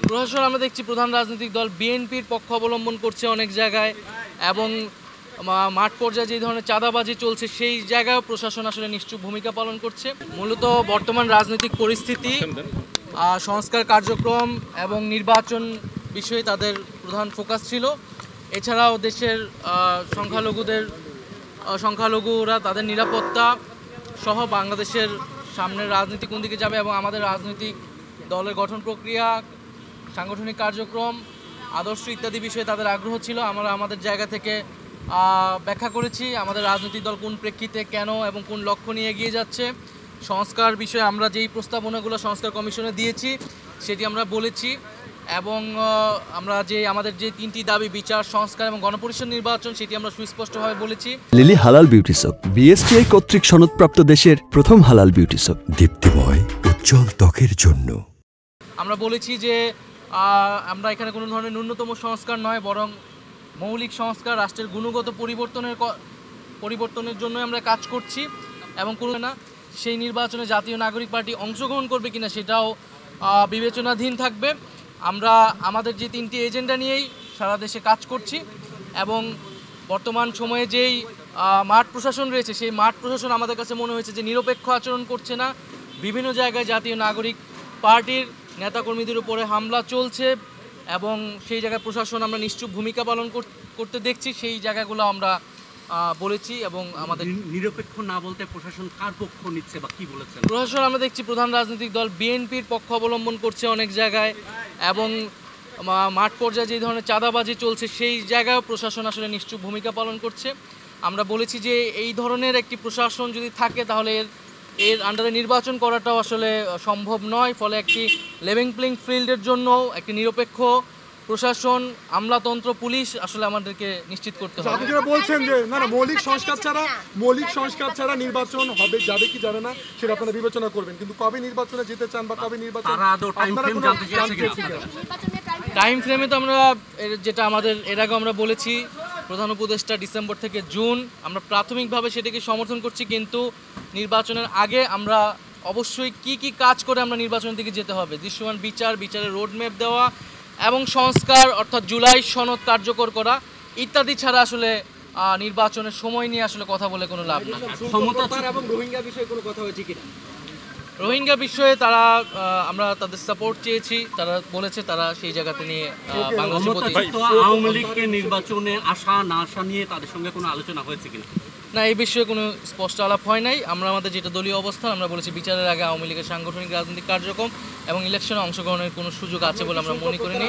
প্রশাসন আমরা দেখছি প্রধান রাজনৈতিক দল বিএনপির পক্ষ অবলম্বন করছে অনেক জায়গায়, এবং মাঠ পর্যায়ে যে ধরনের চাঁদাবাজি চলছে সেই জায়গায় প্রশাসন আসলে নিশ্চুপ ভূমিকা পালন করছে। মূলত বর্তমান রাজনৈতিক পরিস্থিতি, সংস্কার কার্যক্রম এবং নির্বাচন বিষয়ে তাদের প্রধান ফোকাস ছিল। এছাড়াও দেশের সংখ্যালঘুরা তাদের নিরাপত্তা সহ বাংলাদেশের সামনের রাজনীতি কোন দিকে যাবে এবং আমাদের রাজনৈতিক দলের গঠন প্রক্রিয়া, সাংগঠনিক কার্যক্রম, আদর্শ ইত্যাদি বিষয়ে তাদের আগ্রহ ছিল। আমরা আমাদের জায়গা থেকে ব্যাখ্যা করেছি আমাদের রাজনৈতিক দল কোন প্রেক্ষিতে, কেন এবং কোন লক্ষ্য নিয়ে এগিয়ে যাচ্ছে। সংস্কার বিষয়ে আমরা যেই প্রস্তাবনাগুলো সংস্কার কমিশনে দিয়েছি সেটি আমরা বলেছি, এবং আমরা আমাদের যে তিনটি দাবি বিচার, সংস্কার এবং গণপরিষদ নির্বাচন সেটি আমরা সুস্পষ্টভাবে বলেছি। লিলি হালাল বিউটি সোপ, বিএসটিআই কর্তৃক সনদপ্রাপ্ত দেশের প্রথম হালাল বিউটি সোপ, দীপ্তিময় উজ্জ্বল ত্বকের জন্য। আমরা বলেছি যে আমরা এখানে কোনো ধরনের ন্যূনতম সংস্কার নয়, বরং মৌলিক সংস্কার, রাষ্ট্রের গুণগত পরিবর্তনের জন্য আমরা কাজ করছি, এবং কোনো না সেই নির্বাচনে জাতীয় নাগরিক পার্টি অংশগ্রহণ করবে কিনা সেটাও বিবেচনাধীন থাকবে। আমরা আমাদের যে তিনটি এজেন্ডা নিয়েই সারা দেশে কাজ করছি, এবং বর্তমান সময়ে যেই মাঠ প্রশাসন রয়েছে সেই মাঠ প্রশাসন আমাদের কাছে মনে হয়েছে যে নিরপেক্ষ আচরণ করছে না। বিভিন্ন জায়গায় জাতীয় নাগরিক পার্টির নেতাকর্মীদের উপরে হামলা চলছে, এবং সেই জায়গায় প্রশাসন আমরা নিশ্চুপ ভূমিকা পালন করতে দেখছি। সেই জায়গাগুলো আমরা বলেছি, এবং আমাদের নিরপেক্ষ না বলতে প্রশাসন কার পক্ষ নিচ্ছে বা কি বলেছেন? প্রশাসন আমরা দেখছি প্রধান রাজনৈতিক দল বিএনপির পক্ষ অবলম্বন করছে অনেক জায়গায়, এবং মাঠ পর্যায়ে যে ধরনের চাঁদাবাজি চলছে সেই জায়গায় প্রশাসন আসলে নিশ্চুপ ভূমিকা পালন করছে। আমরা বলেছি যে এই ধরনের একটি প্রশাসন যদি থাকে তাহলে এর আন্ডারে নির্বাচন করাটাও আসলে সম্ভব নয়। ফলে একটি লেভেল প্লেইং ফিল্ডের জন্য একটি নিরপেক্ষ প্রশাসন, আমলাতন্ত্র, পুলিশ আসলে আমাদেরকে নিশ্চিত করতে হবে। আপনারা বলছেন যে না মৌলিক সংস্কার ছাড়া নির্বাচন হবে, যাবে কি যাবে না সেটা আপনারা বিবেচনা করবেন, কিন্তু কবে নির্বাচনে যেতে চান বা কবে নির্বাচন টাইম ফ্রেমে তো আমরা যেটা আমাদের এর আগে আমরা বলেছি প্রধান উপদেষ্টা ডিসেম্বর থেকে জুন, আমরা প্রাথমিকভাবে সেটাকে সমর্থন করছি, কিন্তু নির্বাচনের আগে আমরা অবশ্যই কি কাজ করে আমরা নির্বাচনের দিকে যেতে হবে, দৃশ্যমান বিচারের রোডম্যাপ দেওয়া এবং সংস্কার অর্থাৎ জুলাই সনদ কার্যকর করা ইত্যাদি ছাড়া আসলে নির্বাচনের সময় নিয়ে আসলে কথা বলে কোনো লাভ নেই। এবং রোহিঙ্গা বিষয়ে কোনো কথা হয়েছে কিনা? রোহিঙ্গা বিষয়ে তারা আমরা তাদের সাপোর্ট চেয়েছি, তারা বলেছে তারা সেই জায়গাতে নিয়ে আওয়ামী লীগকে নির্বাচনে আসা না আসা নিয়ে তাদের সঙ্গে কোনো আলোচনা হয়েছে কিনা? না, এই বিষয়ে কোনো স্পষ্ট আলাপ হয় নাই। আমরা আমাদের যেটা দলীয় অবস্থান আমরা বলেছি বিচারের আগে আওয়ামী লীগের সাংগঠনিক রাজনৈতিক কার্যক্রম এবং ইলেকশনে অংশগ্রহণের কোনো সুযোগ আছে বলে আমরা মনে করি না।